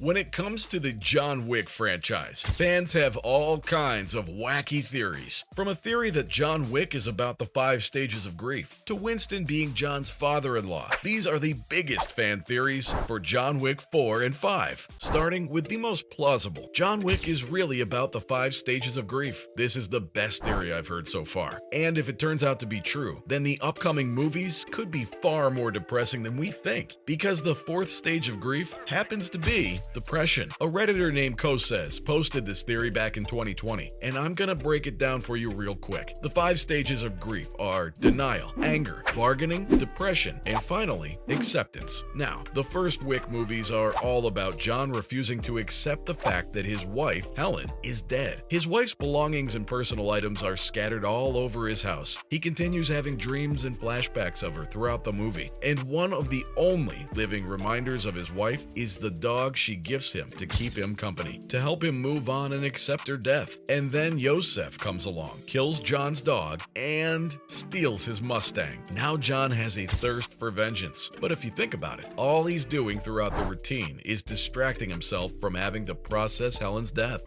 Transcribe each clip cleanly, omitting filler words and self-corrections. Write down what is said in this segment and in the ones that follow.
When it comes to the John Wick franchise, fans have all kinds of wacky theories. From a theory that John Wick is about the 5 stages of grief, to Winston being John's father-in-law. These are the biggest fan theories for John Wick 4 and 5. Starting with the most plausible, John Wick is really about the 5 stages of grief. This is the best theory I've heard so far. And if it turns out to be true, then the upcoming movies could be far more depressing than we think. Because the 4th stage of grief happens to be depression. A Redditor named Kosez posted this theory back in 2020, and I'm gonna break it down for you real quick. The 5 stages of grief are denial, anger, bargaining, depression, and finally, acceptance. Now, the first Wick movies are all about John refusing to accept the fact that his wife, Helen, is dead. His wife's belongings and personal items are scattered all over his house. He continues having dreams and flashbacks of her throughout the movie, and one of the only living reminders of his wife is the dog she gifts him to keep him company, to help him move on and accept her death. And then Yosef comes along, kills John's dog, and steals his Mustang. Now John has a thirst for vengeance. But if you think about it, all he's doing throughout the routine is distracting himself from having to process Helen's death.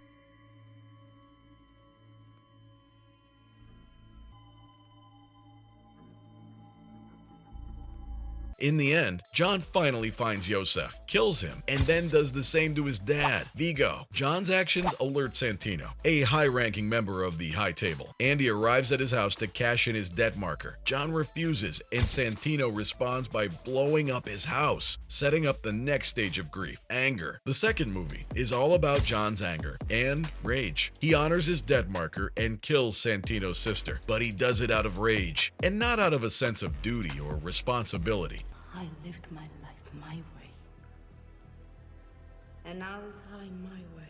In the end, John finally finds Yosef, kills him, and then does the same to his dad, Vigo. John's actions alert Santino, a high-ranking member of the High Table, and he arrives at his house to cash in his debt marker. John refuses, and Santino responds by blowing up his house, setting up the next stage of grief, anger. The second movie is all about John's anger and rage. He honors his debt marker and kills Santino's sister, but he does it out of rage, and not out of a sense of duty or responsibility. I lived my life my way. And now it's my way.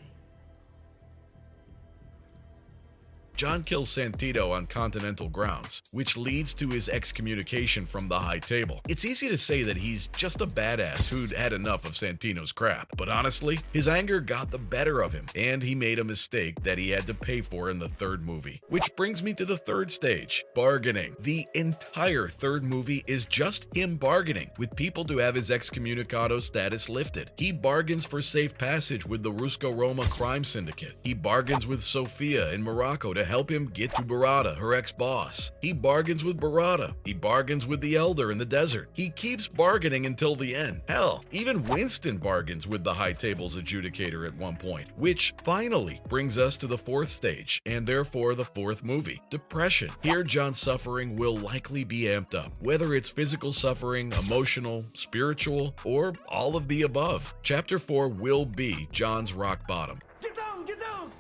John kills Santino on continental grounds, which leads to his excommunication from the High Table. It's easy to say that he's just a badass who'd had enough of Santino's crap, but honestly, his anger got the better of him, and he made a mistake that he had to pay for in the third movie. Which brings me to the third stage, bargaining. The entire third movie is just him bargaining with people to have his excommunicado status lifted. He bargains for safe passage with the Rusko-Roma crime syndicate. He bargains with Sofia in Morocco to help him get to Barada, her ex-boss. He bargains with Barada. He bargains with the Elder in the desert. He keeps bargaining until the end. Hell, even Winston bargains with the High Table's adjudicator at one point, which finally brings us to the 4th stage, and therefore the 4th movie, depression. Here, John's suffering will likely be amped up, whether it's physical suffering, emotional, spiritual, or all of the above. Chapter 4 will be John's rock bottom. Get down! Get down!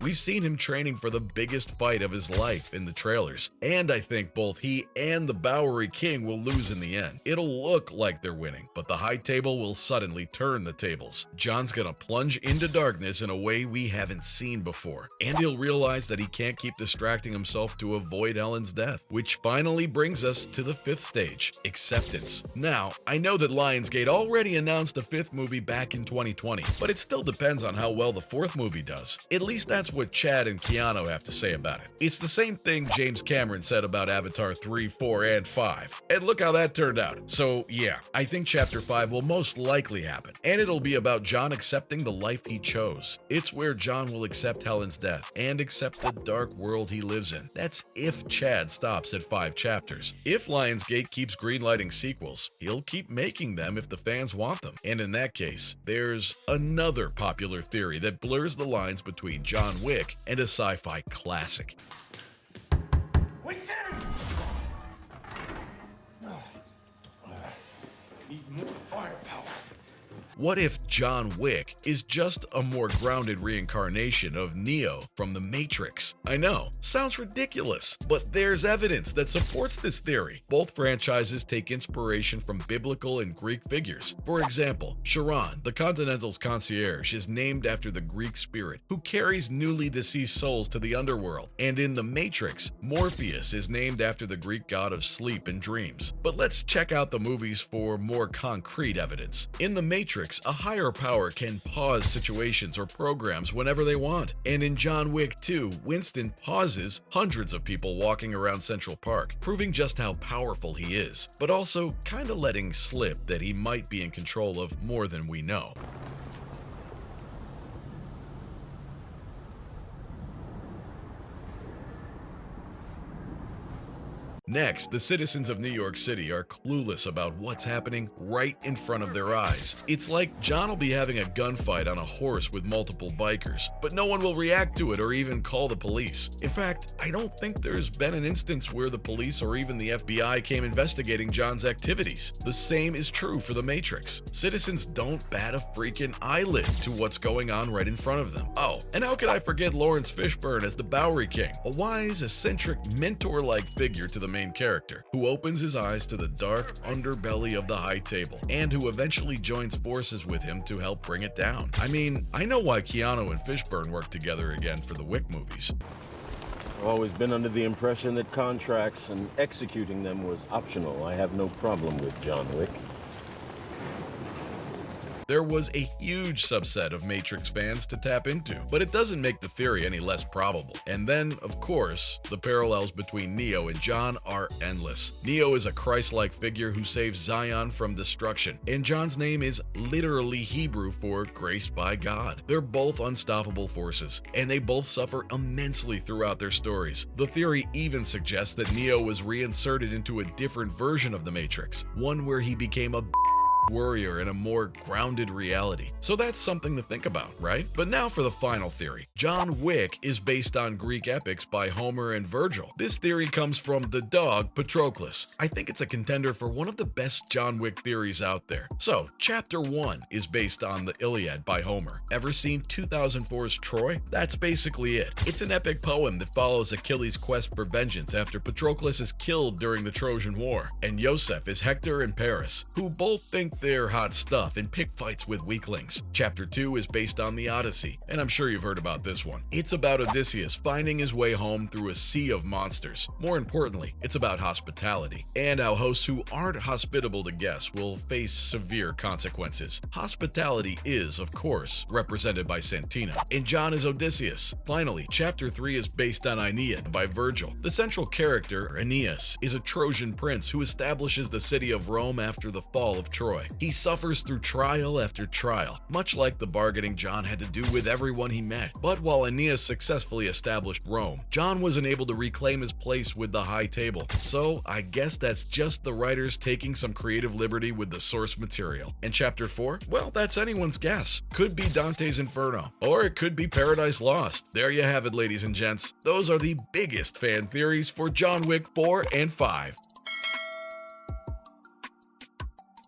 We've seen him training for the biggest fight of his life in the trailers, and I think both he and the Bowery King will lose in the end. It'll look like they're winning, but the High Table will suddenly turn the tables. John's gonna plunge into darkness in a way we haven't seen before, and he'll realize that he can't keep distracting himself to avoid Helen's death, which finally brings us to the 5th stage, acceptance. Now, I know that Lionsgate already announced a 5th movie back in 2020, but it still depends on how well the 4th movie does. At least that's what Chad and Keanu have to say about it. It's the same thing James Cameron said about Avatar 3, 4, and 5. And look how that turned out. So yeah, I think Chapter 5 will most likely happen. And it'll be about John accepting the life he chose. It's where John will accept Helen's death and accept the dark world he lives in. That's if Chad stops at 5 chapters. If Lionsgate keeps greenlighting sequels, he'll keep making them if the fans want them. And in that case, there's another popular theory that blurs the lines between John Wick and a sci-fi classic. Winston! Need more firepower. What if John Wick is just a more grounded reincarnation of Neo from The Matrix? I know, sounds ridiculous, but there's evidence that supports this theory. Both franchises take inspiration from biblical and Greek figures. For example, Charon, the Continental's concierge, is named after the Greek spirit who carries newly deceased souls to the underworld. And in The Matrix, Morpheus is named after the Greek god of sleep and dreams. But let's check out the movies for more concrete evidence. In The Matrix, a higher higher power can pause situations or programs whenever they want. And in John Wick 2, Winston pauses hundreds of people walking around Central Park, proving just how powerful he is, but also kinda letting slip that he might be in control of more than we know. Next, the citizens of New York City are clueless about what's happening right in front of their eyes. It's like John will be having a gunfight on a horse with multiple bikers, but no one will react to it or even call the police. In fact, I don't think there's been an instance where the police or even the FBI came investigating John's activities. The same is true for The Matrix. Citizens don't bat a freaking eyelid to what's going on right in front of them. Oh, and how could I forget Lawrence Fishburne as the Bowery King, a wise, eccentric, mentor-like figure to the main character, who opens his eyes to the dark underbelly of the high table, and who eventually joins forces with him to help bring it down. I mean, I know why Keanu and Fishburne worked together again for the Wick movies. I've always been under the impression that contracts and executing them was optional. I have no problem with John Wick. There was a huge subset of Matrix fans to tap into, but it doesn't make the theory any less probable. And then, of course, the parallels between Neo and John are endless. Neo is a Christ-like figure who saves Zion from destruction, and John's name is literally Hebrew for graced by God. They're both unstoppable forces, and they both suffer immensely throughout their stories. The theory even suggests that Neo was reinserted into a different version of the Matrix, one where he became a warrior in a more grounded reality. So that's something to think about, right? But now for the final theory. John Wick is based on Greek epics by Homer and Virgil. This theory comes from the dog Patroclus. I think it's a contender for one of the best John Wick theories out there. So, Chapter 1 is based on the Iliad by Homer. Ever seen 2004's Troy? That's basically it. It's an epic poem that follows Achilles' quest for vengeance after Patroclus is killed during the Trojan War, and Yosef is Hector and Paris, who both think they're hot stuff and pick fights with weaklings. Chapter 2 is based on the Odyssey, and I'm sure you've heard about this one. It's about Odysseus finding his way home through a sea of monsters. More importantly, it's about hospitality, and how hosts who aren't hospitable to guests will face severe consequences. Hospitality is, of course, represented by Santino, and John is Odysseus. Finally, Chapter 3 is based on Aeneid by Virgil. The central character, Aeneas, is a Trojan prince who establishes the city of Rome after the fall of Troy. He suffers through trial after trial, much like the bargaining John had to do with everyone he met. But while Aeneas successfully established Rome, John wasn't able to reclaim his place with the high table. So I guess that's just the writers taking some creative liberty with the source material. And Chapter 4? Well, that's anyone's guess. Could be Dante's Inferno, or it could be Paradise Lost. There you have it, ladies and gents. Those are the biggest fan theories for John Wick 4 and 5.